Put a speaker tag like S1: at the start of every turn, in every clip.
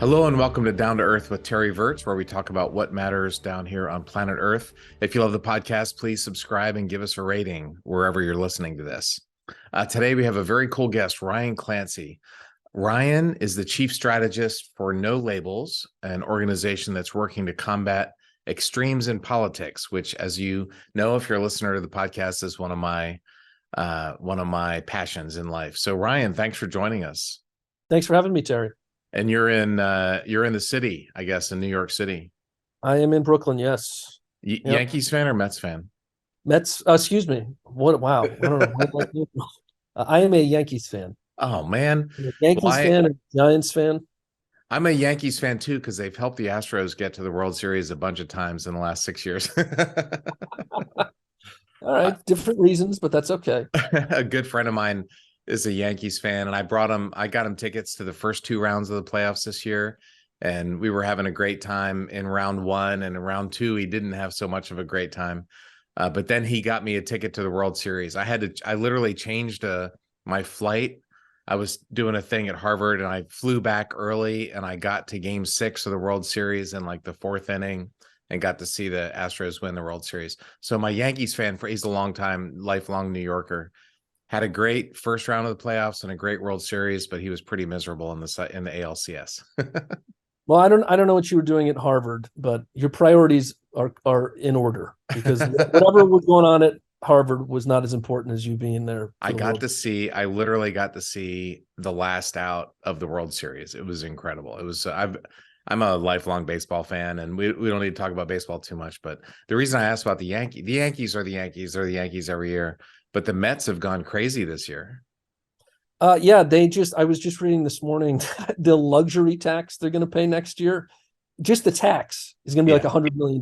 S1: Hello and welcome to Down to Earth with Terry Virts, where we talk about what matters down here on planet Earth. If you love the podcast, please subscribe and give us a rating wherever you're listening to this. Today we have a very cool guest, Ryan Clancy. Ryan is the chief strategist for No Labels, an organization that's working to combat extremes in politics, which, as you know, if you're a listener to the podcast, is one of my passions in life. So, Ryan, thanks for joining us.
S2: Thanks for having me, Terry.
S1: And you're in the city, I guess, in New York City.
S2: I am in Brooklyn. Yes.
S1: Yep. Yankees fan or Mets fan?
S2: Mets. Excuse me. What? Wow. I don't know. I am a Yankees fan.
S1: Oh man,
S2: Yankees fan or Giants fan?
S1: I'm a Yankees fan too because they've helped the Astros get to the World Series a bunch of times in the last 6 years.
S2: All right, different reasons, but that's okay.
S1: A good friend of mine is a Yankees fan, and I got him tickets to the first 2 rounds of the playoffs this year, and we were having a great time in round 1, and in round 2 he didn't have so much of a great time, but then he got me a ticket to the World Series. I literally changed my flight. I was doing a thing at Harvard, and I flew back early, and I got to Game 6 of the World Series in like the 4th inning and got to see the Astros win the World Series. So my Yankees fan, he's a lifelong New Yorker, had a great first round of the playoffs and a great World Series, but he was pretty miserable in the ALCS.
S2: Well, I don't know what you were doing at Harvard, but your priorities are in order, because whatever was going on at Harvard was not as important as you being there.
S1: I literally got to see the last out of the World Series. It was incredible. It was, I'm a lifelong baseball fan, and we don't need to talk about baseball too much, but the reason I asked about the Yankees are the Yankees. They're the Yankees every year, but the Mets have gone crazy this year.
S2: Yeah, I was just reading this morning, the luxury tax they're going to pay next year. Just the tax is going to be like $100 million.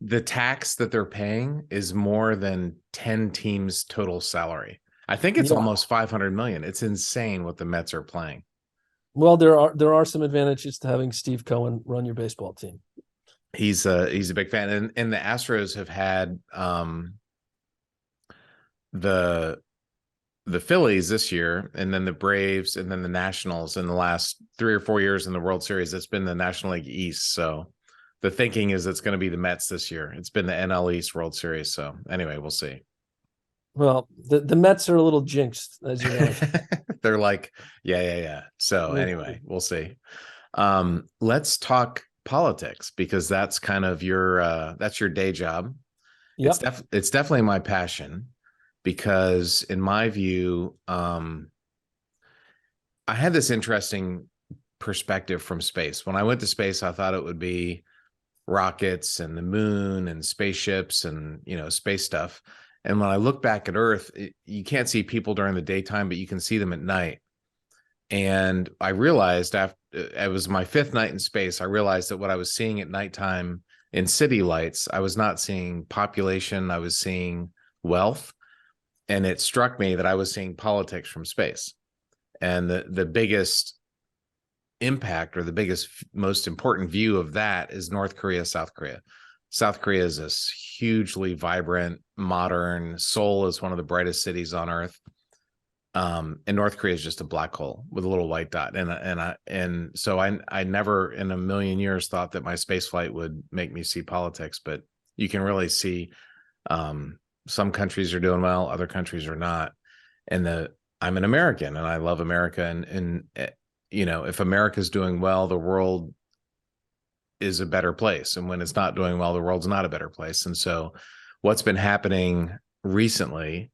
S1: The tax that they're paying is more than 10 teams' total salary. I think it's almost 500 million. It's insane what the Mets are playing.
S2: Well, there are some advantages to having Steve Cohen run your baseball team.
S1: He's a big fan, and the Astros have had the Phillies this year, and then the Braves, and then the Nationals in the last 3 or 4 years in the World Series. It's been the National League East. So the thinking is it's going to be the Mets this year. It's been the NL East World Series. So anyway, we'll see.
S2: Well, the Mets are a little jinxed, as you know.
S1: They're like, yeah. So anyway, we'll see. Let's talk politics, because that's kind of your day job. Yep. It's definitely my passion, because in my view, I had this interesting perspective from space. When I went to space, I thought it would be rockets and the moon and spaceships and, space stuff. And when I look back at Earth, you can't see people during the daytime, but you can see them at night. And I realized after it was my 5th night in space, I realized that what I was seeing at nighttime in city lights, I was not seeing population, I was seeing wealth. And it struck me that I was seeing politics from space. And the biggest impact, or the biggest, most important view of that, is North Korea, South Korea. South Korea is this hugely vibrant, modern. Seoul is one of the brightest cities on Earth. And North Korea is just a black hole with a little white dot. And so I never in a million years thought that my space flight would make me see politics, but you can really see some countries are doing well, other countries are not. And I'm an American, and I love America. And if America's doing well, the world is a better place. And when it's not doing well, the world's not a better place. And so what's been happening recently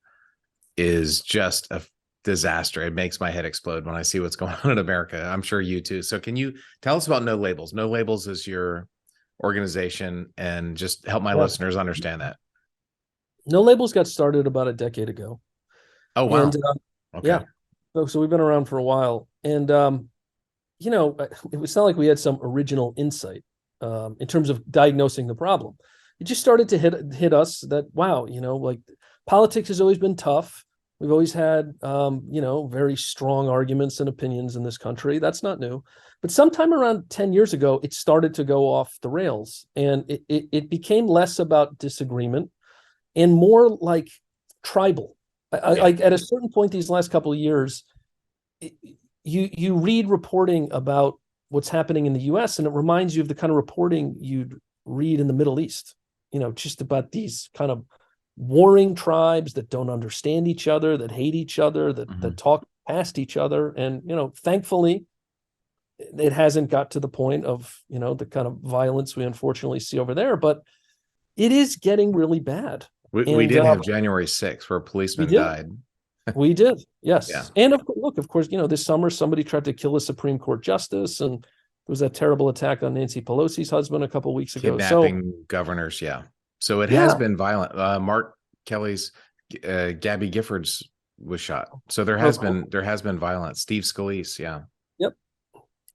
S1: is just a disaster. It makes my head explode when I see what's going on in America. I'm sure you too. So can you tell us about No Labels? No Labels is your organization, and just help my listeners understand that.
S2: No Labels got started about a decade ago.
S1: Oh, wow.
S2: And, okay. Yeah. So we've been around for a while. And, it's not like we had some original insight in terms of diagnosing the problem. It just started to hit us that, wow, like politics has always been tough. We've always had, very strong arguments and opinions in this country. That's not new. But sometime around 10 years ago, it started to go off the rails. And it became less about disagreement and more like tribal. Like at a certain point these last couple of years, you read reporting about what's happening in the US, and it reminds you of the kind of reporting you'd read in the Middle East, just about these kind of warring tribes that don't understand each other, that hate each other, that talk past each other. And, thankfully, it hasn't got to the point of, the kind of violence we unfortunately see over there, but it is getting really bad.
S1: We did have January 6th where a policeman died.
S2: We did, yes.
S1: Yeah.
S2: And of course, this summer somebody tried to kill a Supreme Court justice, and there was that terrible attack on Nancy Pelosi's husband a couple of weeks ago.
S1: Kidnapping governors, yeah. So it has been violent. Mark Kelly's Gabby Giffords was shot. So there has been violence. Steve Scalise, yeah.
S2: Yep.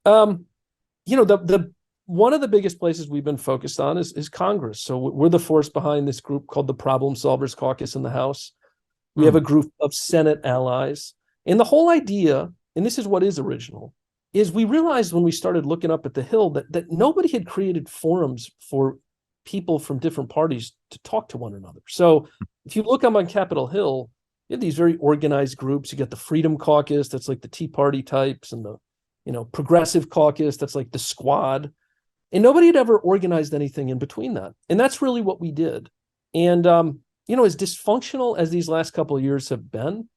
S2: The one of the biggest places we've been focused on is Congress. So we're the force behind this group called the Problem Solvers Caucus in the House. We have a group of Senate allies. And the whole idea, and this is what is original, is we realized when we started looking up at the Hill that nobody had created forums for people from different parties to talk to one another. So if you look up on Capitol Hill, you have these very organized groups. You get the Freedom Caucus, that's like the Tea Party types, and the Progressive Caucus, that's like the Squad. And nobody had ever organized anything in between that. And that's really what we did. And as dysfunctional as these last couple of years have been,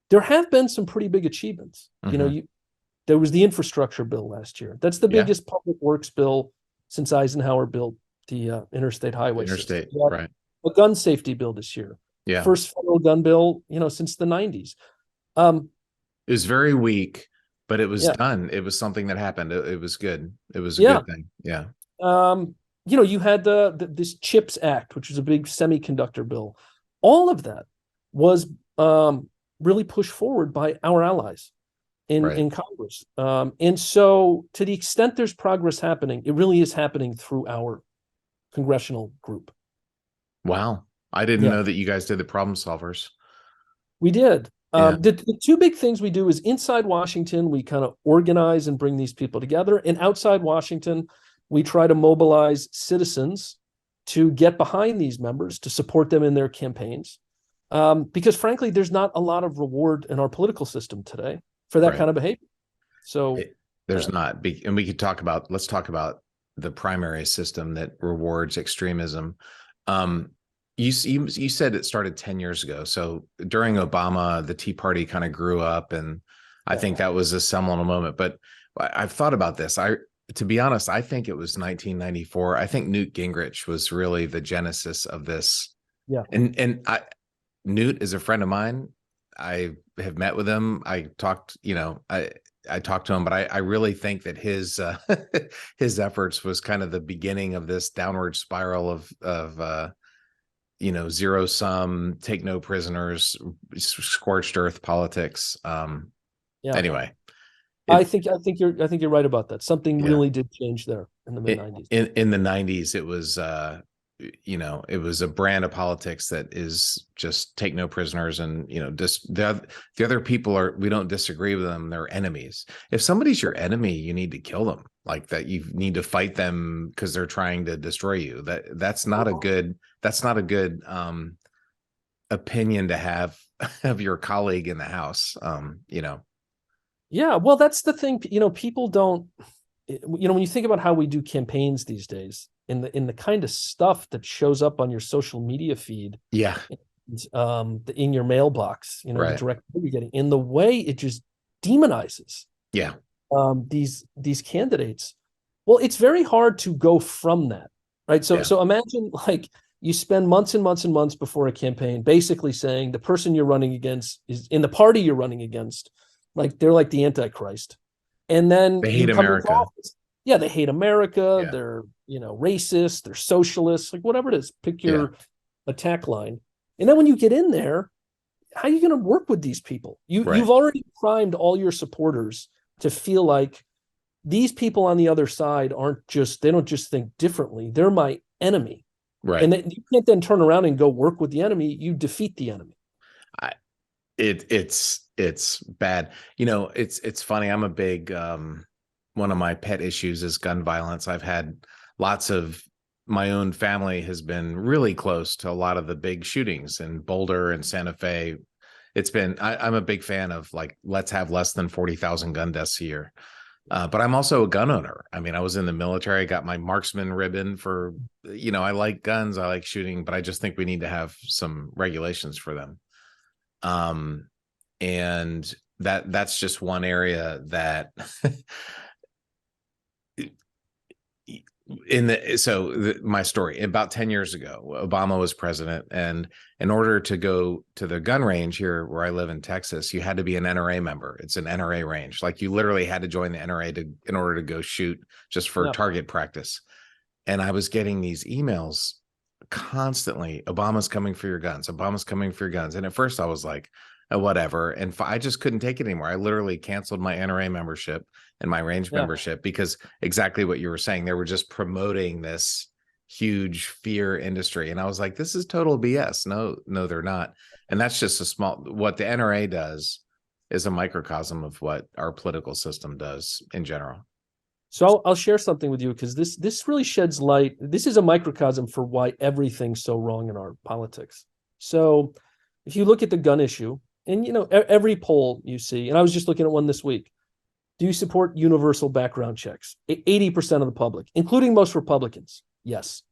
S2: there have been some pretty big achievements. There was the infrastructure bill last year. That's the biggest public works bill since Eisenhower built the interstate highway system.
S1: Right.
S2: A gun safety bill this year.
S1: Yeah.
S2: First federal gun bill, since the 90s.
S1: It was very weak, but it was done. It was something that happened. It was good. It was a good thing. Yeah.
S2: You had this CHIPS Act, which was a big semiconductor bill. All of that was really pushed forward by our allies in Congress. And so to the extent there's progress happening, it really is happening through our congressional group.
S1: Wow. I didn't know that you guys did the Problem Solvers.
S2: We did. The two big things we do is inside Washington, we kind of organize and bring these people together. And outside Washington, we try to mobilize citizens to get behind these members, to support them in their campaigns. Because frankly, there's not a lot of reward in our political system today for that kind of behavior. So
S1: there's not. And let's talk about the primary system that rewards extremism. You said it started 10 years ago. So during Obama, the Tea Party kind of grew up, and I think that was a seminal moment. But I've thought about this. To be honest, I think it was 1994. I think Newt Gingrich was really the genesis of this.
S2: Yeah.
S1: And Newt is a friend of mine. I have met with him. I talked to him, but I really think that his his efforts was kind of the beginning of this downward spiral of zero sum, take no prisoners, scorched earth politics. Anyway,
S2: I think you're right about that. Something really did change there in the mid-90s.
S1: In the 90s, it was it was a brand of politics that is just take no prisoners, and the other people we don't disagree with them, they're enemies. If somebody's your enemy, you need to kill them. Like that, you need to fight them because they're trying to destroy you. That's not a good opinion to have of your colleague in the House.
S2: Yeah, well, that's the thing. People don't. When you think about how we do campaigns these days, in the kind of stuff that shows up on your social media feed, in your mailbox, the direct you're getting, in the way it just demonizes, these candidates. Well, it's very hard to go from that, right? So imagine like you spend months and months and months before a campaign, basically saying the person you're running against is in the party you're running against, like they're like the Antichrist, and then
S1: they hate America.
S2: Yeah, they hate America. Yeah. They're racist. They're socialists. Like whatever it is, pick your attack line. And then when you get in there, how are you going to work with these people? You've already primed all your supporters to feel like these people on the other side they don't just think differently. They're my enemy. Right. And you can't then turn around and go work with the enemy. You defeat the enemy.
S1: It's bad. It's funny. I'm a big, one of my pet issues is gun violence. I've had my own family has been really close to a lot of the big shootings in Boulder and Santa Fe. I'm a big fan of let's have less than 40,000 gun deaths a year. But I'm also a gun owner. I mean, I was in the military. I got my marksman ribbon for, I like guns. I like shooting, but I just think we need to have some regulations for them. And that's just one area that my story, about 10 years ago, Obama was president, and in order to go to the gun range here where I live in Texas, you had to be an NRA member. It's an NRA range. Like, you literally had to join the NRA in order to go shoot, just for target practice. And I was getting these emails constantly: Obama's coming for your guns. Obama's coming for your guns. And at first I was like, whatever. And I just couldn't take it anymore. I literally canceled my NRA membership and my range membership, because exactly what you were saying, they were just promoting this huge fear industry. And I was like, this is total BS. No, they're not. And that's just what the NRA does is a microcosm of what our political system does in general.
S2: So I'll share something with you, because this really sheds light. This is a microcosm for why everything's so wrong in our politics. So if you look at the gun issue, and every poll you see, and I was just looking at one this week, do you support universal background checks? 80% of the public, including most Republicans, yes.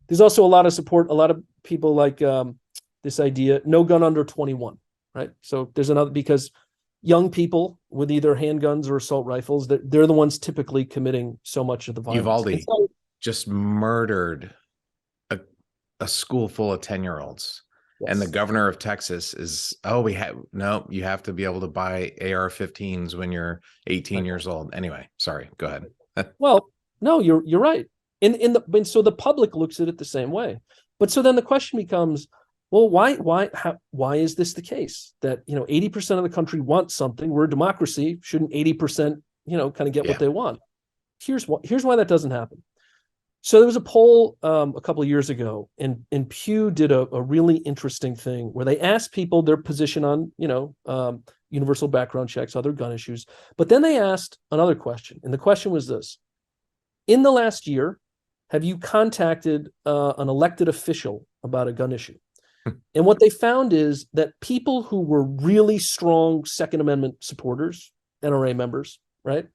S2: There's also a lot of support. A lot of people like this idea, no gun under 21, right? So there's another, because young people with either handguns or assault rifles, they're the ones typically committing so much of the violence.
S1: Uvalde just murdered a school full of 10-year-olds. Yes. And the governor of Texas is, you have to be able to buy AR-15s when you're 18 years old. Anyway, sorry, go ahead.
S2: Well, no, you're right. And so the public looks at it the same way. But so then the question becomes, well, why is this the case? That 80% of the country wants something. We're a democracy. Shouldn't 80% kind of get what they want? Here's why that doesn't happen. So there was a poll a couple of years ago, and Pew did a really interesting thing where they asked people their position on universal background checks, other gun issues, but then they asked another question, and the question was this: in the last year, have you contacted an elected official about a gun issue? And what they found is that people who were really strong Second Amendment supporters, NRA members, right,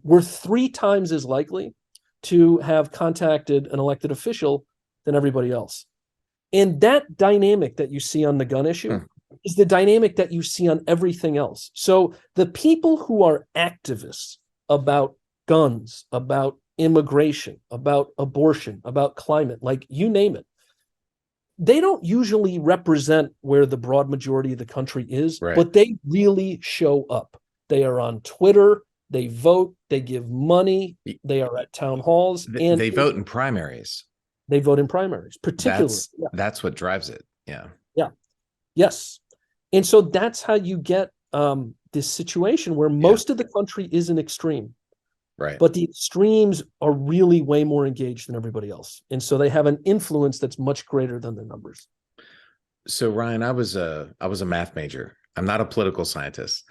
S2: were 3 times as likely to have contacted an elected official than everybody else. And that dynamic that you see on the gun issue is the dynamic that you see on everything else. So the people who are activists about guns, about immigration, about abortion, about climate, like you name it, they don't usually represent where the broad majority of the country is, but they really show up. They are on Twitter. They vote, they give money, they are at town halls. And
S1: they vote in primaries.
S2: They vote in primaries, particularly.
S1: That's what drives it. Yeah.
S2: Yeah. Yes. And so that's how you get this situation where most of the country is an extreme.
S1: Right.
S2: But the extremes are really way more engaged than everybody else. And so they have an influence that's much greater than their numbers.
S1: So Ryan, I was a math major. I'm not a political scientist,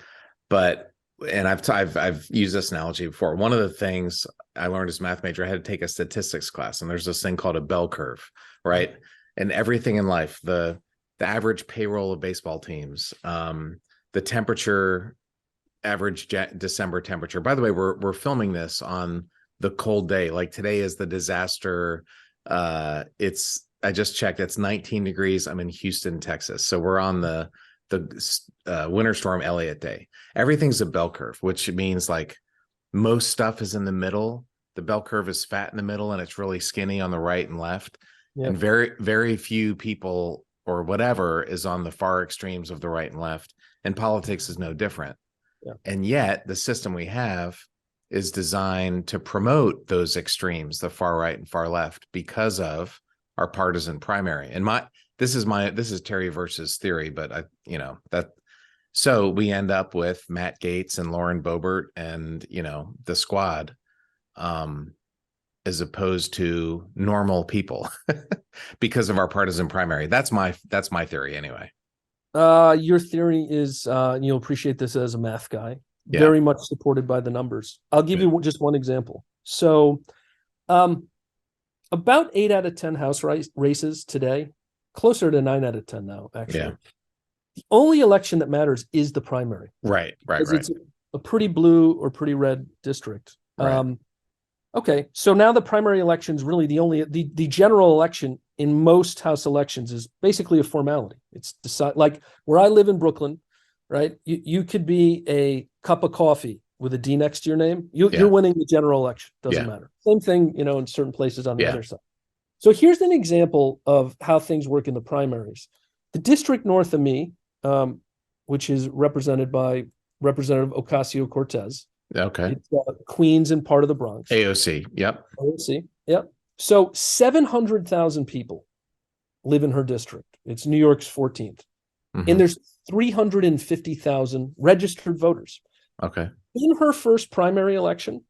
S1: and I've used this analogy before. One of the things I learned as a math major, I had to take a statistics class, and there's this thing called a bell curve, right? And everything in life, the average payroll of baseball teams, the temperature, average December temperature. By the way, we're filming this on the cold day. Like today is the disaster. I just checked. It's 19 degrees. I'm in Houston, Texas. So we're on the winter storm Elliott day. Everything's a bell curve, which means like most stuff is in the middle. The bell curve is fat in the middle and it's really skinny on the right and left. And very, very few people or whatever is on the far extremes of the right and left. And politics is no different. And yet the system we have is designed to promote those extremes, the far right and far left, because of our partisan primary. And this is Terry versus theory, but so we end up with Matt Gaetz and Lauren Boebert and, the squad, as opposed to normal people because of our partisan primary. That's my theory anyway.
S2: Your theory is, you'll appreciate this as a math guy, very much supported by the numbers. I'll give you just one example. So, about 8 out of 10 House races today, closer to 9 out of 10 now, actually. The only election that matters is the primary.
S1: Right.
S2: a pretty blue or pretty red district.
S1: Right.
S2: Okay, so now the primary election is really the general election in most House elections is basically a formality. It's like where I live in Brooklyn, right? You could be a cup of coffee with a D next to your name. You're winning the general election. Doesn't matter. Same thing, in certain places on the other side. So here's an example of how things work in the primaries. The district north of me, which is represented by Representative Ocasio-Cortez.
S1: Okay.
S2: It's Queens and part of the Bronx.
S1: AOC. Yep.
S2: AOC. Yep. So 700,000 people live in her district. It's New York's 14th. Mm-hmm. And there's 350,000 registered voters.
S1: Okay.
S2: In her first primary election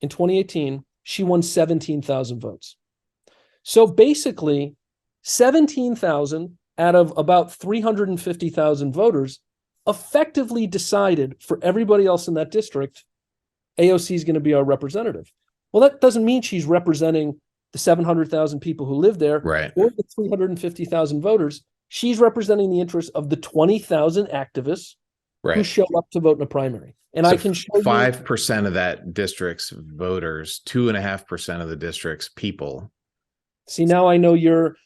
S2: in 2018, she won 17,000 votes. So basically, 17,000 out of about 350,000 voters effectively decided for everybody else in that district, AOC is going to be our representative. Well, that doesn't mean she's representing the 700,000 people who live there,
S1: right,
S2: or the 350,000 voters. She's representing the interests of the 20,000 activists who show up to vote in a primary. And so I can show
S1: 5% of that district's voters, 2.5% of the district's people.
S2: See, now I know you're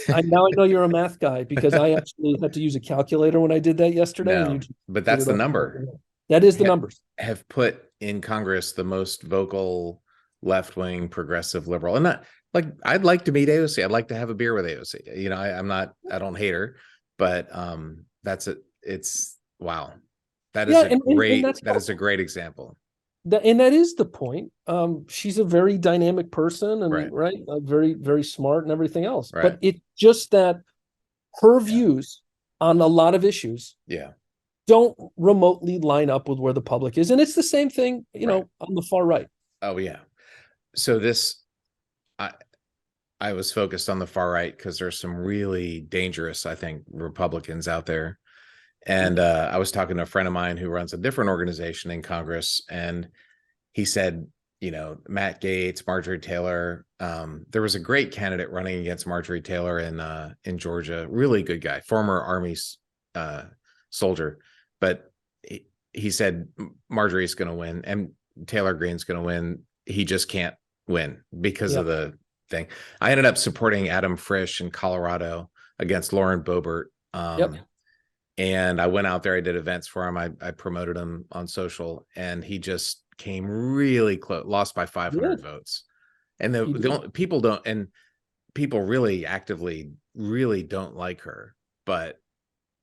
S2: I know you're a math guy, because I actually had to use a calculator when I did that yesterday.
S1: No, but that's the number.
S2: That is the numbers.
S1: Have put in Congress the most vocal left-wing progressive liberal. And not like, I'd like to meet AOC. I'd like to have a beer with AOC. I don't hate her, but it's wow. That is a great example.
S2: And that is the point. She's a very dynamic person, and very, very smart and everything else.
S1: Right.
S2: But it's just that her views on a lot of issues don't remotely line up with where the public is. And it's the same thing, on the far right.
S1: Oh, yeah. So I was focused on the far right because there's some really dangerous, I think, Republicans out there. And I was talking to a friend of mine who runs a different organization in Congress, and he said, Matt Gaetz, Marjorie Taylor. There was a great candidate running against Marjorie Taylor in Georgia, really good guy, former Army soldier. But he said Marjorie's going to win and Taylor Greene's going to win. He just can't win because of the thing. I ended up supporting Adam Frisch in Colorado against Lauren Boebert. And I went out there, I did events for him. I promoted him on social, and he just came really close, lost by 500 votes. And people really actively really don't like her, but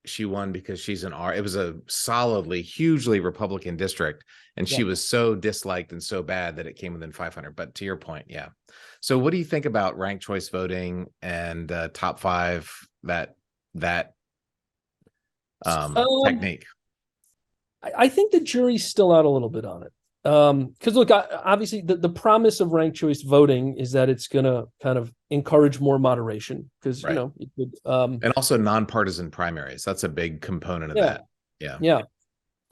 S1: she won because she's it was a solidly, hugely Republican district. And she was so disliked and so bad that it came within 500. But to your point, So what do you think about ranked choice voting and top five, that technique?
S2: I think the jury's still out a little bit on it. Because look, obviously the promise of ranked choice voting is that it's going to kind of encourage more moderation, because it could,
S1: and also nonpartisan primaries. That's a big component of that.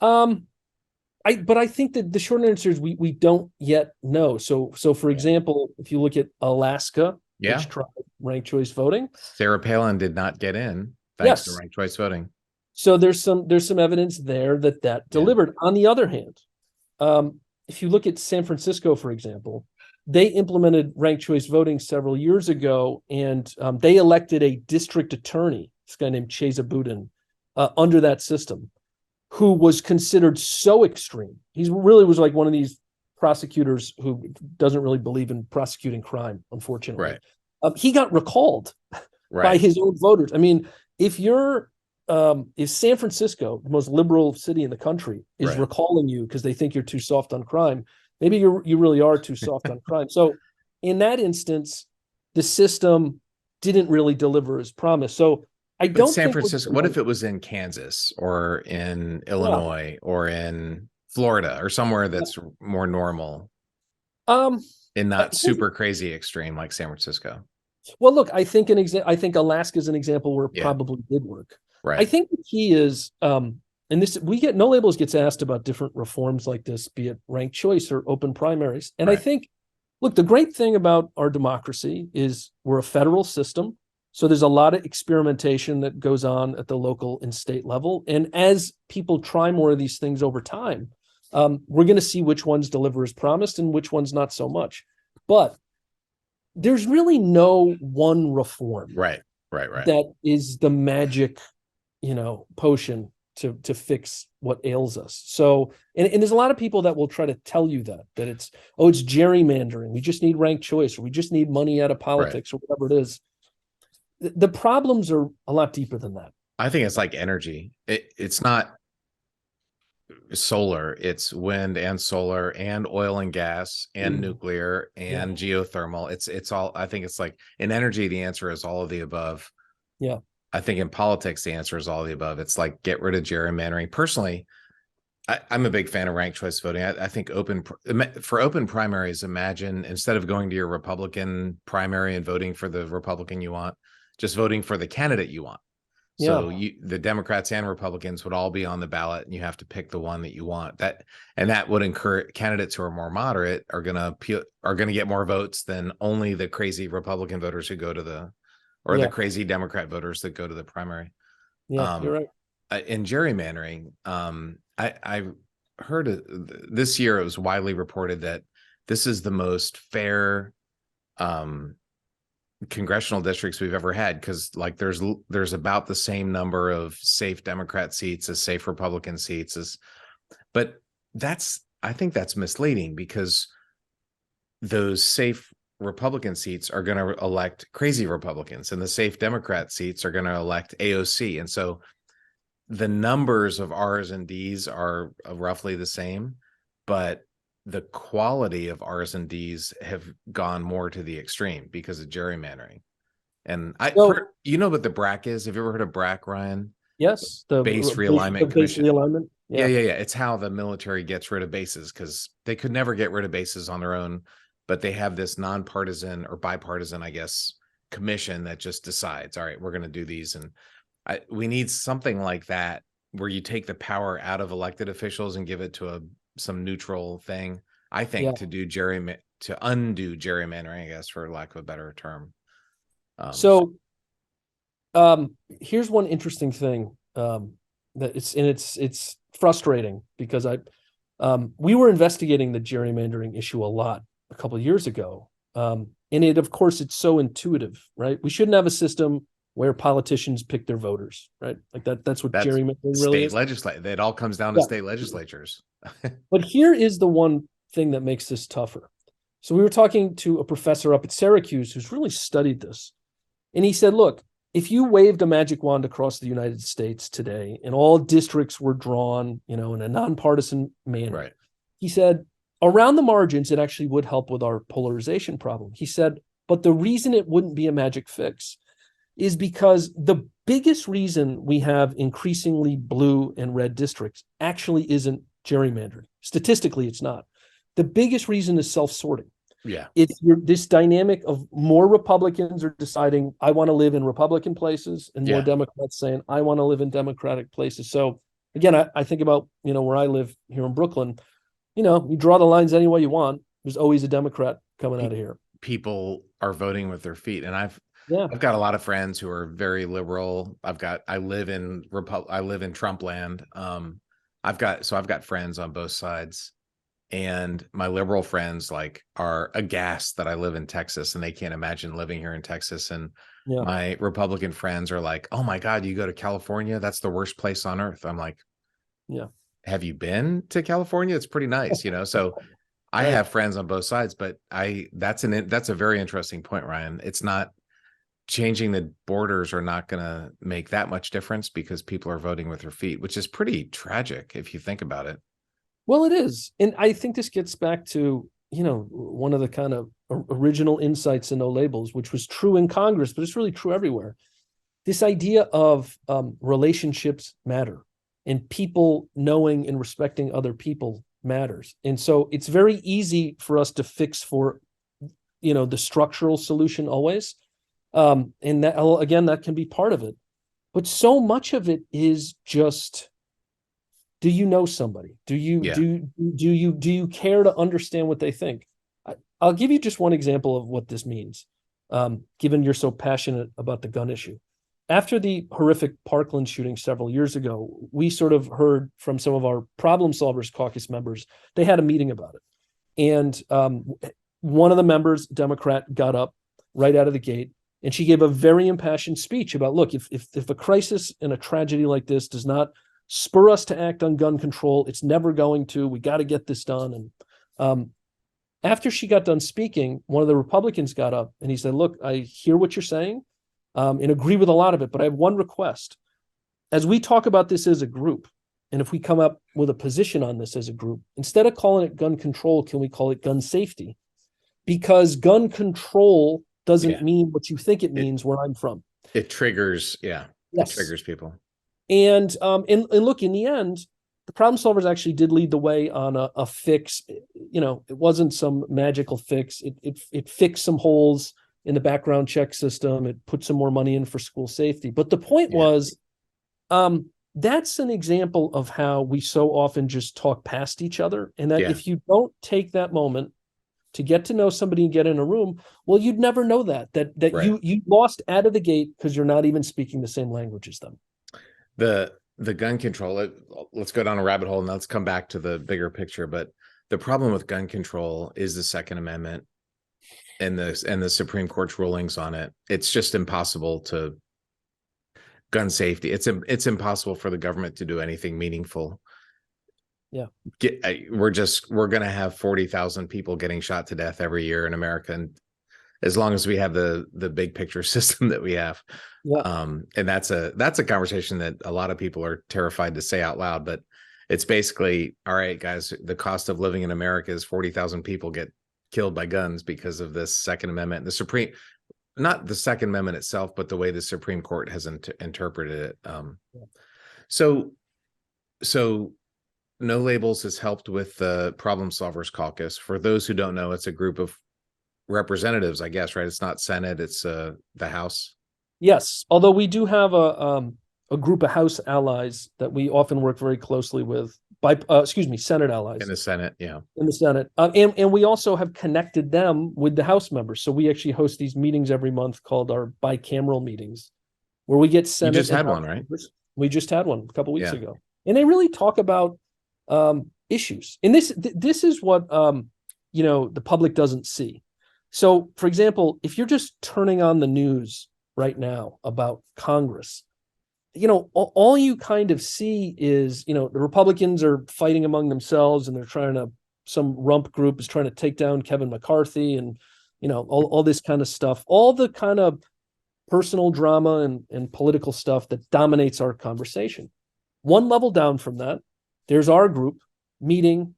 S2: But I think that the short answer is we don't yet know. So for example, if you look at Alaska, which tried ranked choice voting,
S1: Sarah Palin did not get in thanks to ranked choice voting.
S2: So there's some evidence there that delivered. On the other hand, if you look at San Francisco, for example, they implemented ranked choice voting several years ago, and they elected a district attorney, this guy named Chesa Boudin, under that system, who was considered so extreme. He really was like one of these prosecutors who doesn't really believe in prosecuting crime, unfortunately. He got recalled by his own voters. I mean, if San Francisco, the most liberal city in the country, is recalling you because they think you're too soft on crime, maybe you really are too soft on crime. So in that instance, the system didn't really deliver as promised. So I don't think
S1: San Francisco, what if it was in Kansas or in Illinois or in Florida or somewhere that's more normal and not super crazy extreme like San Francisco?
S2: Well, look, I think Alaska is an example where it probably did work. I think the key is, and this No Labels gets asked about different reforms like this, be it ranked choice or open primaries. And I think, look, the great thing about our democracy is we're a federal system. So there's a lot of experimentation that goes on at the local and state level. And as people try more of these things over time, we're going to see which ones deliver as promised and which ones not so much. But there's really no one reform
S1: Right.
S2: that is the magic, potion to fix what ails us. So, and there's a lot of people that will try to tell you that it's gerrymandering. We just need ranked choice, or we just need money out of politics, or whatever it is. The problems are a lot deeper than that.
S1: I think it's like energy. It's not solar, it's wind and solar and oil and gas and nuclear and geothermal. It's all, I think it's like in energy, the answer is all of the above.
S2: Yeah.
S1: I think in politics, the answer is all of the above. It's like, get rid of gerrymandering. Personally, I'm a big fan of ranked choice voting. I think for open primaries, imagine instead of going to your Republican primary and voting for the Republican you want, just voting for the candidate you want. So the Democrats and Republicans would all be on the ballot, and you have to pick the one that you want. That would encourage candidates who are more moderate are going to get more votes than only the crazy Republican voters who go to the crazy Democrat voters that go to the primary.
S2: Yeah, you're right.
S1: In gerrymandering, I heard this year it was widely reported that this is the most fair congressional districts we've ever had, because like there's about the same number of safe Democrat seats as safe Republican seats, but I think that's misleading, because those safe Republican seats are going to elect crazy Republicans, and the safe Democrat seats are going to elect AOC. And so the numbers of R's and D's are roughly the same, but the quality of R's and D's have gone more to the extreme because of gerrymandering. And you know what the BRAC is? Have you ever heard of BRAC, Ryan?
S2: Yes. The
S1: Base Realignment Commission.
S2: Base realignment.
S1: Yeah. It's how the military gets rid of bases, because they could never get rid of bases on their own, but they have this nonpartisan or bipartisan, I guess, commission that just decides, all right, we're going to do these. And we need something like that, where you take the power out of elected officials and give it to some neutral thing, I think, to undo gerrymandering, I guess, for lack of a better term.
S2: Here's one interesting thing that it's frustrating, because we were investigating the gerrymandering issue a lot a couple of years ago. And of course, it's so intuitive, right? We shouldn't have a system where politicians pick their voters, right? Like that's gerrymandering really is.
S1: State legislature. It all comes down to state legislatures.
S2: But here is the one thing that makes this tougher. So we were talking to a professor up at Syracuse who's really studied this. And he said, look, if you waved a magic wand across the United States today and all districts were drawn, in a nonpartisan manner,
S1: right,
S2: he said, around the margins, it actually would help with our polarization problem. He said, but the reason it wouldn't be a magic fix is because the biggest reason we have increasingly blue and red districts actually isn't gerrymandering. Statistically, it's not. The biggest reason is self-sorting.
S1: Yeah.
S2: It's this dynamic of more Republicans are deciding, I want to live in Republican places, and more Democrats saying, I want to live in Democratic places. So again, I think about, where I live here in Brooklyn, you draw the lines any way you want. There's always a Democrat coming out of here.
S1: People are voting with their feet. And I've got a lot of friends who are very liberal. I live in Trump land. I've got friends on both sides, and my liberal friends are aghast that I live in Texas, and they can't imagine living here in Texas. And my Republican friends are like, oh my God, you go to California? That's the worst place on earth. I'm like, yeah. Have you been to California? It's pretty nice, So I have friends on both sides, but that's a very interesting point, Ryan. It's not changing the borders are not going to make that much difference, because people are voting with their feet, which is pretty tragic if you think about it.
S2: Well, it is. And I think this gets back to, one of the kind of original insights in No Labels, which was true in Congress, but it's really true everywhere. This idea of relationships matter, and people knowing and respecting other people matters. And so it's very easy for us to fix for, the structural solution always. And that, again, that can be part of it, but so much of it is just, do you know somebody? Do you care to understand what they think? I'll give you just one example of what this means. given you're so passionate about the gun issue. After the horrific Parkland shooting several years ago, we sort of heard from some of our Problem Solvers Caucus members, they had a meeting about it. And one of the members, Democrat, got up right out of the gate, and she gave a very impassioned speech about, look, if a crisis and a tragedy like this does not spur us to act on gun control, it's never going to. We got to get this done. And after she got done speaking, one of the Republicans got up and he said, look, I hear what you're saying and agree with a lot of it, but I have one request. As we talk about this as a group, and if we come up with a position on this as a group, instead of calling it gun control, can we call it gun safety? Because gun control doesn't mean what you think it means where I'm from.
S1: It triggers, yes. It triggers people.
S2: And look, in the end, the Problem Solvers actually did lead the way on a fix. You know, it wasn't some magical fix. It fixed some holes in the background check system. It put some more money in for school safety. But the point was, that's an example of how we so often just talk past each other. And that if you don't take that moment to get to know somebody and get in a room, well, you'd never know that you lost out of the gate because you're not even speaking the same language as them.
S1: The gun control, let's go down a rabbit hole and let's come back to the bigger picture. But the problem with gun control is the Second Amendment and the Supreme Court's rulings on it. It's just impossible to gun safety. It's impossible for the government to do anything meaningful. We're going to have 40,000 people getting shot to death every year in America, and as long as we have the big picture system that we have. And that's a conversation that a lot of people are terrified to say out loud, but it's basically, all right, guys, the cost of living in America is 40,000 people get killed by guns because of this Second Amendment. Not the Second Amendment itself, but the way the Supreme Court has interpreted it. So No Labels has helped with the Problem Solvers Caucus. For those who don't know, it's a group of representatives, I guess, right? It's not Senate, it's the House. Yes,
S2: although we do have a group of House allies that we often work very closely with. Senate allies.
S1: In the Senate,
S2: In the Senate. And we also have connected them with the House members. So we actually host these meetings every month called our bicameral meetings, where we get Senate.
S1: You just had one, right?
S2: We just had one a couple of weeks ago. And they really talk about issues. And this is what the public doesn't see. So, for example, if you're just turning on the news right now about Congress, all you kind of see is, the Republicans are fighting among themselves and some rump group is trying to take down Kevin McCarthy and, all this kind of stuff, all the kind of personal drama and political stuff that dominates our conversation. One level down from that, there's our group meeting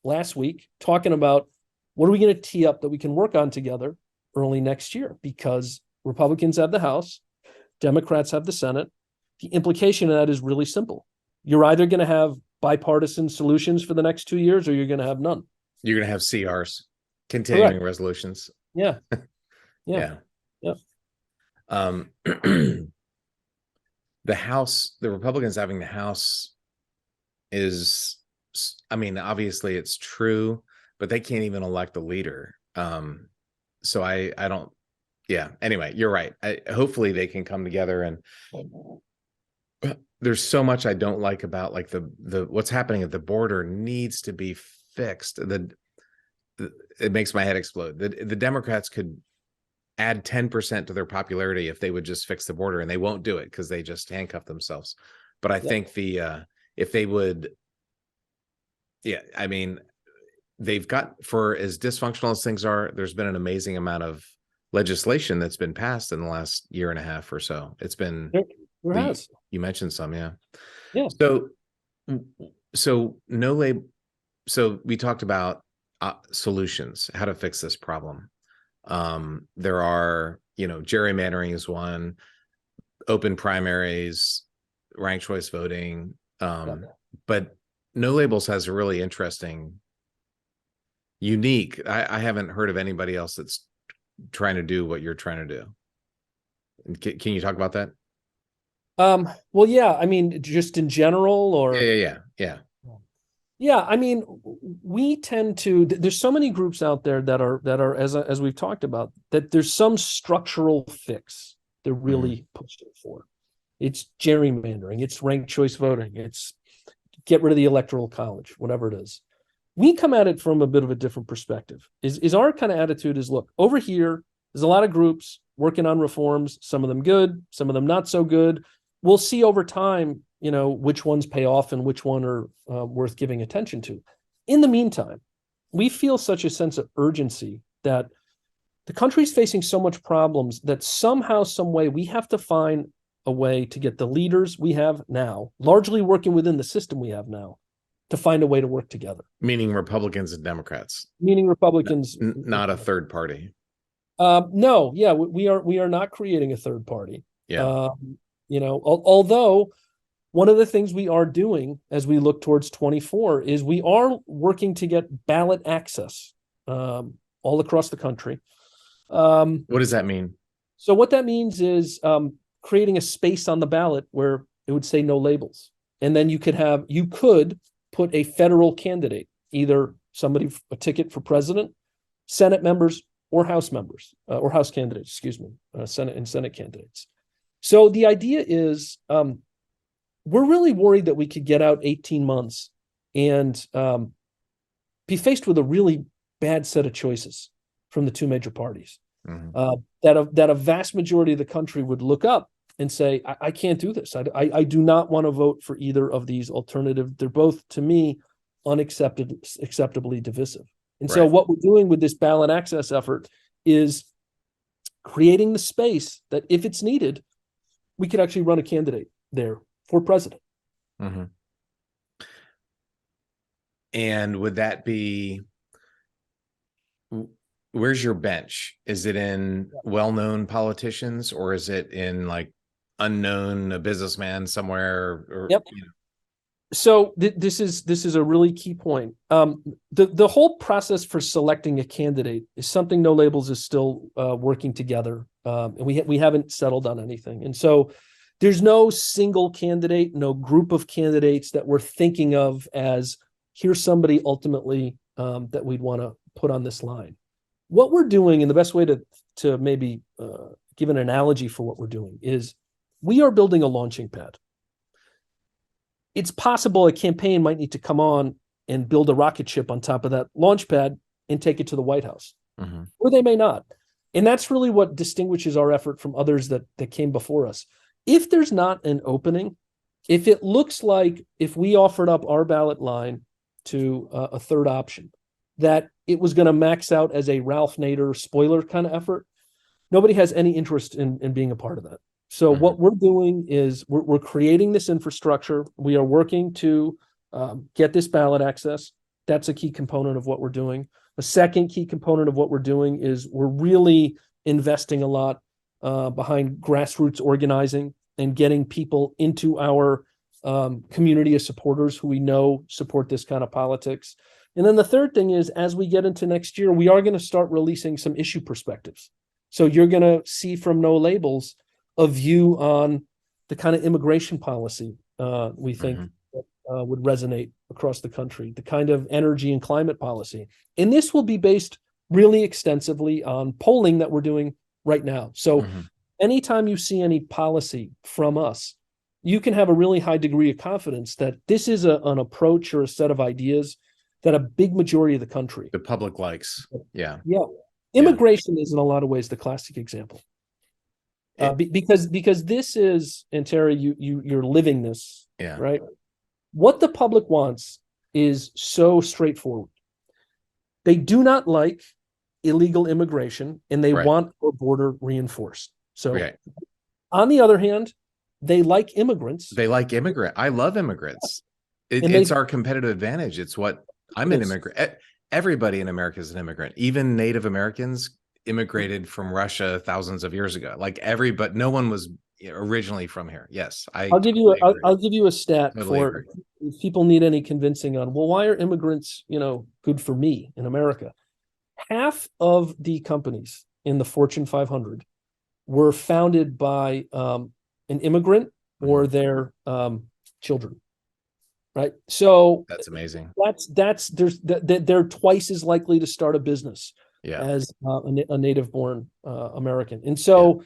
S2: last week talking about what are we going to tee up that we can work on together early next year, because Republicans have the House, Democrats have the Senate. The implication of that is really simple. You're either going to have bipartisan solutions for the next 2 years, or you're going to have none.
S1: You're going to have CRs, continuing resolutions.
S2: Yeah.
S1: The House, the Republicans having the House is, obviously it's true, but they can't even elect a leader. So I don't, anyway, you're right. Hopefully they can come together, and there's so much I don't like about the what's happening at the border needs to be fixed. It makes my head explode. The Democrats could add 10% to their popularity if they would just fix the border, and they won't do it because they just handcuff themselves. But I think if they would, they've got, for as dysfunctional as things are, there's been an amazing amount of legislation that's been passed in the last year and a half or so. It's been, you mentioned some, So no label. So we talked about solutions, how to fix this problem. There are, gerrymandering is one, open primaries, ranked choice voting. But No Labels has a really interesting, unique, I haven't heard of anybody else that's trying to do what you're trying to do. Can you talk about that?
S2: Well, just in general, or
S1: yeah.
S2: Yeah, I mean, we tend to. There's so many groups out there that are as we've talked about, that there's some structural fix they're really pushing for. It's gerrymandering, it's ranked choice voting, it's get rid of the electoral college, whatever it is. We come at it from a bit of a different perspective. Is our kind of attitude is, look, over here, there's a lot of groups working on reforms, some of them good, some of them not so good. We'll see over time, which ones pay off and which one are worth giving attention to. In the meantime, we feel such a sense of urgency that the country's facing so much problems that somehow, some way, we have to find a way to get the leaders we have now, largely working within the system we have now, to find a way to work together.
S1: Meaning Republicans and Democrats.
S2: Meaning Republicans.
S1: Not a third party.
S2: No, yeah, we are not creating a third party.
S1: Yeah.
S2: Although one of the things we are doing as we look towards 24 is we are working to get ballot access all across the country.
S1: What does that mean?
S2: So what that means is creating a space on the ballot where it would say no labels. And then you could put a federal candidate, either a ticket for president, Senate members, or House members, or House candidates, Senate candidates. So the idea is we're really worried that we could get out 18 months and be faced with a really bad set of choices from the two major parties. That a vast majority of the country would look up and say, I can't do this. I do not want to vote for either of these alternatives. They're both, to me, acceptably divisive. And so what we're doing with this ballot access effort is creating the space that, if it's needed, we could actually run a candidate there for president.
S1: And would that be, where's your bench? Is it in well-known politicians, or is it in like unknown, a businessman somewhere?
S2: Yep. So this is a really key point. The whole process for selecting a candidate is something No Labels is still working together, and we haven't settled on anything. And so there's no single candidate, no group of candidates that we're thinking of as, here's somebody ultimately that we'd want to put on this line. What we're doing, and the best way to maybe give an analogy for what we're doing, is we are building a launching pad. It's possible a campaign might need to come on and build a rocket ship on top of that launch pad and take it to the White House, or they may not. And that's really what distinguishes our effort from others that came before us. If there's not an opening, if it looks like if we offered up our ballot line to a third option, that it was going to max out as a Ralph Nader spoiler kind of effort, nobody has any interest in being a part of that. So what we're doing is we're creating this infrastructure. We are working to get this ballot access. That's a key component of what we're doing. A second key component of what we're doing is we're really investing a lot behind grassroots organizing and getting people into our community of supporters who we know support this kind of politics. And then the third thing is, as we get into next year, we are going to start releasing some issue perspectives. So you're going to see from No Labels a view on the kind of immigration policy we think would resonate across the country, the kind of energy and climate policy. And this will be based really extensively on polling that we're doing right now. So anytime you see any policy from us, you can have a really high degree of confidence that this is an approach or a set of ideas that a big majority of the country,
S1: the public, likes. Yeah.
S2: Immigration is in a lot of ways the classic example. Because this is, and Terry, you're living this, right? What the public wants is so straightforward. They do not like illegal immigration, and they want our border reinforced. So, on the other hand, they like immigrants.
S1: I love immigrants. It's our competitive advantage. It's what I'm an immigrant. Everybody in America is an immigrant. Even Native Americans immigrated from Russia thousands of years ago. But no one was originally from here. Yes,
S2: I'll give you a stat for if people need any convincing on, well, why are immigrants, good for me in America? Half of the companies in the Fortune 500 were founded by an immigrant or their children. right? So
S1: That's amazing.
S2: they're twice as likely to start a business
S1: Yeah.
S2: as a native born American. And
S1: Yeah.
S2: so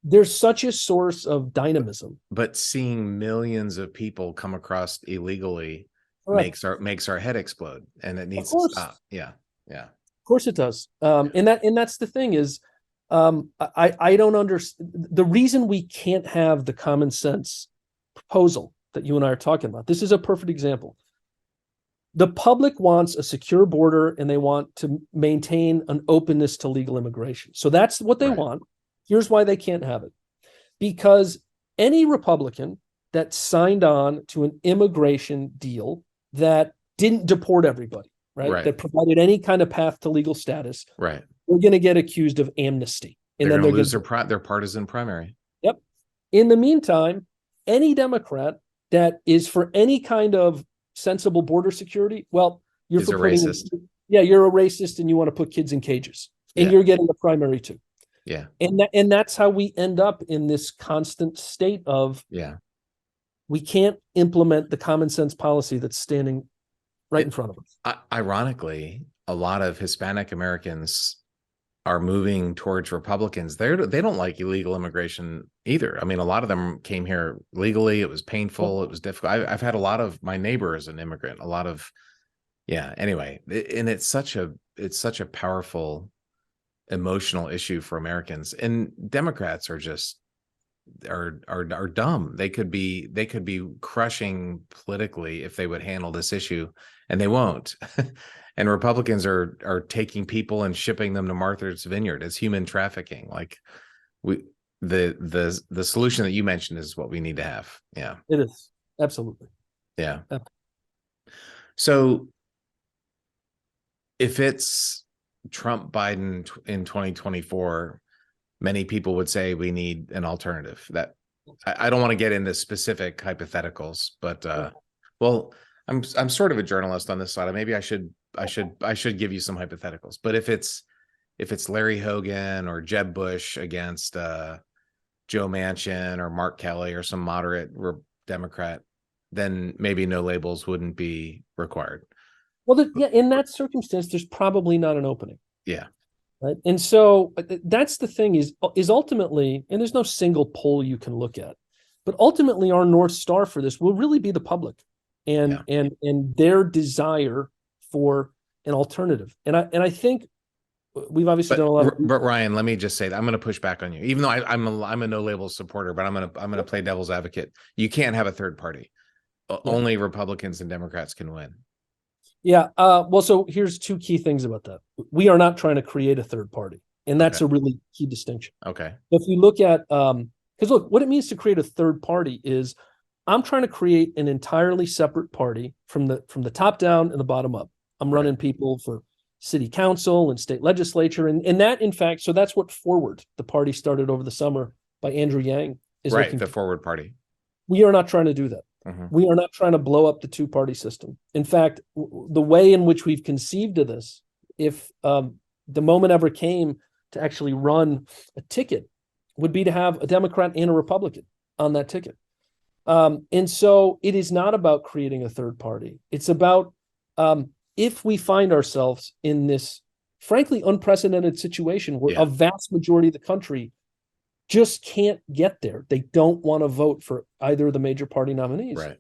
S2: there's such a source of dynamism.
S1: But seeing millions of people come across illegally
S2: Correct.
S1: makes our head explode, and it
S2: Of
S1: needs to
S2: course.
S1: stop. Yeah. Yeah.
S2: Of course it does. And that's the thing is, I don't understand the reason we can't have the common sense proposal that you and I are talking about. This is a perfect example. The public wants a secure border and they want to maintain an openness to legal immigration. So that's what they
S1: Right.
S2: want. Here's why they can't have it. Because any Republican that signed on to an immigration deal that didn't deport everybody, right?
S1: Right.
S2: That provided any kind of path to legal status,
S1: Right.
S2: we're going to get accused of amnesty. And
S1: They're
S2: then
S1: going to
S2: they're
S1: lose
S2: going to,
S1: their partisan primary.
S2: yep. In the meantime, any Democrat that is for any kind of sensible border security, well, you're
S1: Is
S2: for
S1: a
S2: putting,
S1: racist.
S2: yeah, you're a racist and you want to put kids in cages, and
S1: Yeah.
S2: you're getting the primary too.
S1: Yeah.
S2: And that's how we end up in this constant state of,
S1: Yeah.
S2: we can't implement the common sense policy that's standing right in front of us.
S1: Ironically, a lot of Hispanic Americans are moving towards Republicans. They don't like illegal immigration either. I mean, a lot of them came here legally. It was painful. It was difficult. I've had a lot of my neighbor as an immigrant. A lot of, yeah. Anyway, and it's such a powerful emotional issue for Americans. And Democrats are just are dumb. They could be crushing politically if they would handle this issue, and they won't. And Republicans are taking people and shipping them to Martha's Vineyard as human trafficking. Like the solution that you mentioned is what we need to have. Yeah.
S2: It is. Absolutely.
S1: Yeah. So if it's Trump Biden in 2024, many people would say we need an alternative. That I don't want to get into specific hypotheticals, but well, I'm sort of a journalist on this side. Maybe I should give you some hypotheticals. But if it's Larry Hogan or Jeb Bush against Joe Manchin or Mark Kelly or some moderate Democrat, then maybe no labels wouldn't be required.
S2: Well, yeah, in that circumstance, there's probably not an opening.
S1: Yeah.
S2: Right. And so that's the thing is ultimately, and there's no single poll you can look at, but ultimately our North Star for this will really be the public and their desire for an alternative. And I think we've obviously done a lot.
S1: But Ryan, let me just say that I'm going to push back on you, even though I'm a no labels supporter, but I'm going to play devil's advocate. You can't have a third party. Only Republicans and Democrats can win.
S2: Yeah. Well, so here's two key things about that. We are not trying to create a third party, and that's a really key distinction.
S1: Okay.
S2: If you look at, because look, what it means to create a third party is I'm trying to create an entirely separate party from the top down and the bottom up. I'm running people for city council and state legislature, and that, in fact, so that's what Forward, the party started over the summer by Andrew Yang, is
S1: right. The Forward Party.
S2: We are not trying to do that. Mm-hmm. We are not trying to blow up the two-party system. In fact, the way in which we've conceived of this, if the moment ever came to actually run a ticket, would be to have a Democrat and a Republican on that ticket. And so it is not about creating a third party. It's about if we find ourselves in this, frankly, unprecedented situation where a vast majority of the country just can't get there. They don't want to vote for either of the major party nominees.
S1: Right.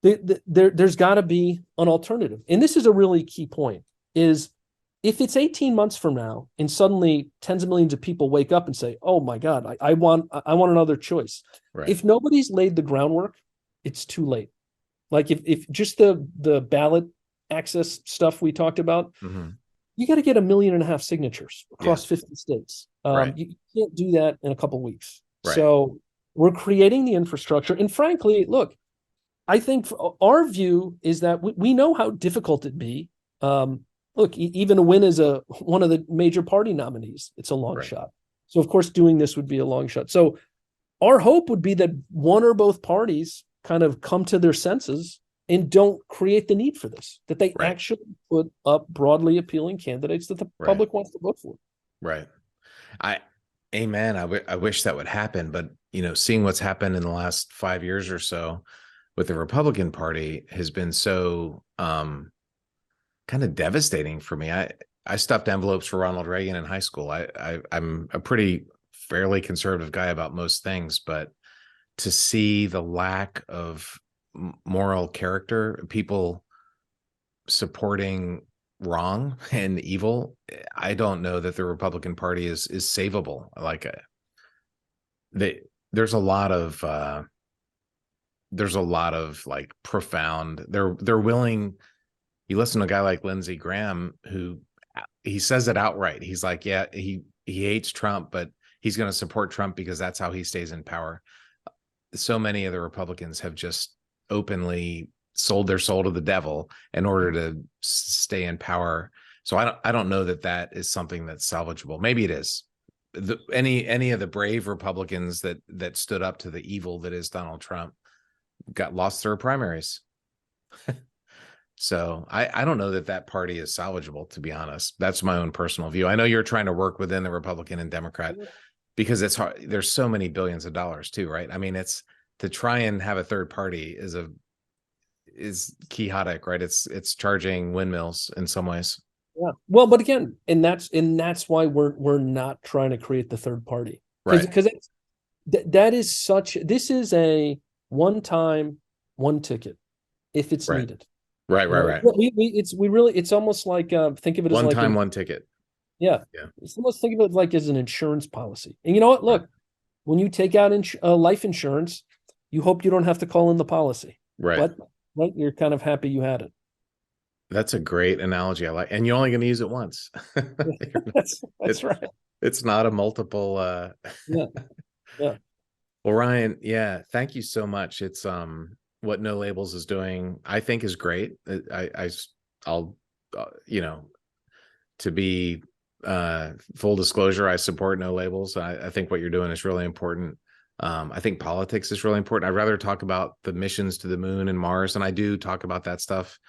S2: There's got to be an alternative. And this is a really key point, is if it's 18 months from now and suddenly tens of millions of people wake up and say, oh my God, I want another choice. Right. If nobody's laid the groundwork, it's too late. Like if just the ballot access stuff we talked about, you got to get 1.5 million signatures across 50 states. You can't do that in a couple of weeks. Right. So we're creating the infrastructure. And frankly, look, I think our view is that we know how difficult it'd be. Look, even to win as one of the major party nominees, it's a long shot. So of course, doing this would be a long shot. So our hope would be that one or both parties kind of come to their senses and don't create the need for this, that they actually put up broadly appealing candidates that the public wants to vote for.
S1: Right. Amen. I wish that would happen, but seeing what's happened in the last 5 years or so, with the Republican Party has been so kind of devastating for me. I stuffed envelopes for Ronald Reagan in high school. I'm a pretty fairly conservative guy about most things, but to see the lack of moral character, people supporting wrong and evil, I don't know that the Republican Party is savable. Like there's a lot of like profound. They're willing. You listen to a guy like Lindsey Graham, who he says it outright. He's like, yeah, he hates Trump, but he's going to support Trump because that's how he stays in power. So many of the Republicans have just openly sold their soul to the devil in order to stay in power. So I don't know that is something that's salvageable. Maybe it is. Any of the brave Republicans that stood up to the evil that is Donald Trump got lost their primaries. So I don't know that party is salvageable, to be honest. That's my own personal view. I know you're trying to work within the Republican and Democrat because it's hard. There's so many billions of dollars too, right? I mean, it's to try and have a third party is quixotic, right? It's charging windmills in some ways.
S2: Yeah. Well, but again, and that's why we're not trying to create the third party. Because that is this is a one time, one ticket if it's needed.
S1: Right.
S2: It's almost like think of it as
S1: one
S2: like
S1: time, one ticket.
S2: Yeah. It's almost think of it like as an insurance policy. And you know what? Look, when you take out life insurance, you hope you don't have to call in the policy.
S1: Right.
S2: But you're kind of happy you had it.
S1: That's a great analogy. I like, and you're only going to use it once.
S2: That's right.
S1: It's not a multiple.
S2: Yeah.
S1: Well, Ryan, thank you so much. It's what No Labels is doing, I think, is great. I'll to be full disclosure, I support No Labels. I think what you're doing is really important. I think politics is really important. I'd rather talk about the missions to the moon and Mars, and I do talk about that stuff.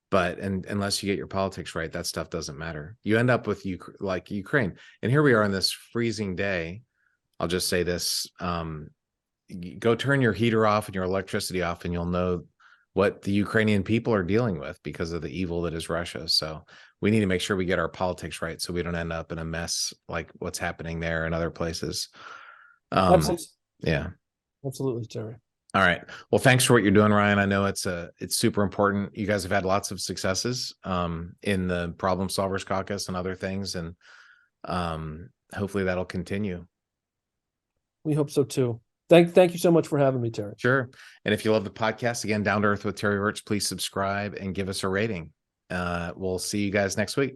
S1: But unless you get your politics right, that stuff doesn't matter. You end up with like Ukraine. And here we are on this freezing day. I'll just say this. Go turn your heater off and your electricity off, and you'll know what the Ukrainian people are dealing with because of the evil that is Russia. So we need to make sure we get our politics right so we don't end up in a mess like what's happening there and other places.
S2: Absolutely.
S1: Yeah.
S2: Absolutely, Terry.
S1: All right. Well, thanks for what you're doing, Ryan. I know it's super important. You guys have had lots of successes in the Problem Solvers Caucus and other things, and hopefully that'll continue.
S2: We hope so too. Thank you so much for having me, Terry.
S1: Sure. And if you love the podcast, again, Down to Earth with Terry Wirtz, please subscribe and give us a rating. We'll see you guys next week.